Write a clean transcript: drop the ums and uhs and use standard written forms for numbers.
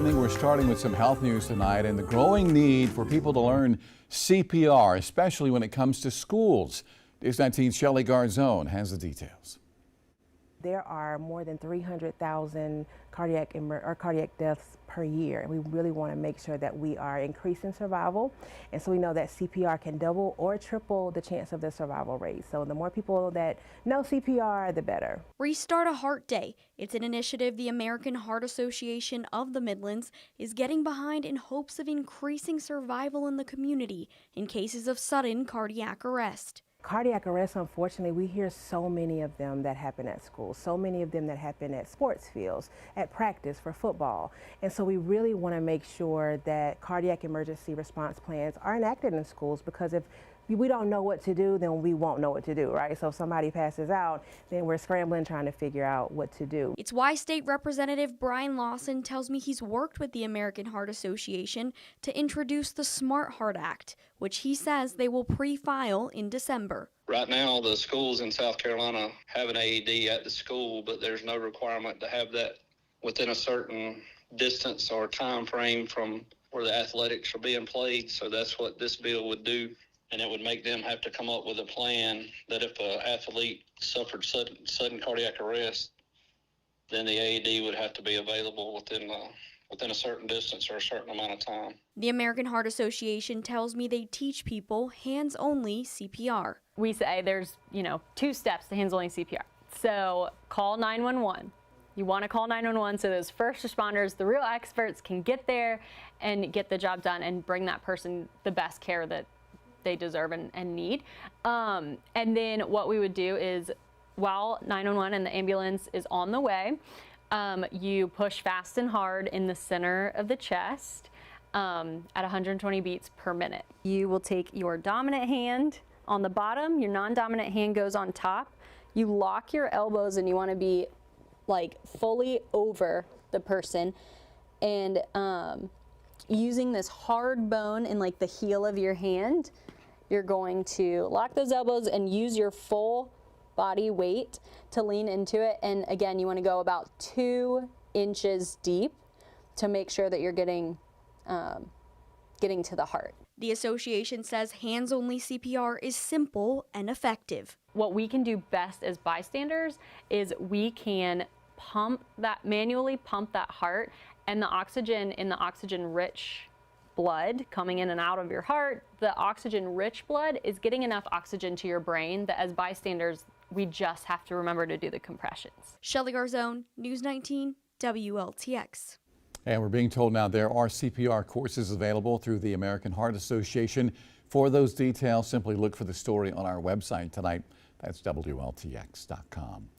evening. We're starting with some health news tonight and the growing need for people to learn CPR, especially when it comes to schools. News 19's Shelley Garzone has the details. There are more than 300,000 cardiac deaths per year, and we really want to make sure that we are increasing survival. And so we know that CPR can double or triple the chance of the survival rate. So the more people that know CPR, the better. Restart a Heart Day. It's an initiative the American Heart Association of the Midlands is getting behind in hopes of increasing survival in the community in cases of sudden cardiac arrest. Cardiac arrest, unfortunately, we hear so many of them that happen at school, so many of them that happen at sports fields, at practice for football. And so we really want to make sure that cardiac emergency response plans are enacted in schools, because if we don't know what to do, then we won't know what to do, right? So if somebody passes out, then we're scrambling trying to figure out what to do. It's why State Representative Brian Lawson tells me he's worked with the American Heart Association to introduce the Smart Heart Act, which he says they will pre-file in December. Right now, the schools in South Carolina have an AED at the school, but there's no requirement to have that within a certain distance or time frame from where the athletics are being played. So that's what this bill would do. And it would make them have to come up with a plan that if an athlete suffered sudden cardiac arrest, then the AED would have to be available within a certain distance or a certain amount of time. The American Heart Association tells me they teach people hands-only CPR. We say there's, 2 steps to hands-only CPR. So call 911. You want to call 911 so those first responders, the real experts, can get there and get the job done and bring that person the best care that they deserve and need. And then what we would do is, while 911 and the ambulance is on the way, you push fast and hard in the center of the chest at 120 beats per minute. You will take your dominant hand on the bottom, your non-dominant hand goes on top. You lock your elbows and you want to be like fully over the person, and using this hard bone in like the heel of your hand, you're going to lock those elbows and use your full body weight to lean into it. And again, you want to go about 2 inches deep to make sure that you're getting to the heart. The association says hands-only CPR is simple and effective. What we can do best as bystanders is we can manually pump that heart, and the oxygen in the oxygen-rich blood coming in and out of your heart, the oxygen-rich blood is getting enough oxygen to your brain that as bystanders, we just have to remember to do the compressions. Shelley Garzone, News 19, WLTX. And we're being told now there are CPR courses available through the American Heart Association. For those details, simply look for the story on our website tonight. That's WLTX.com.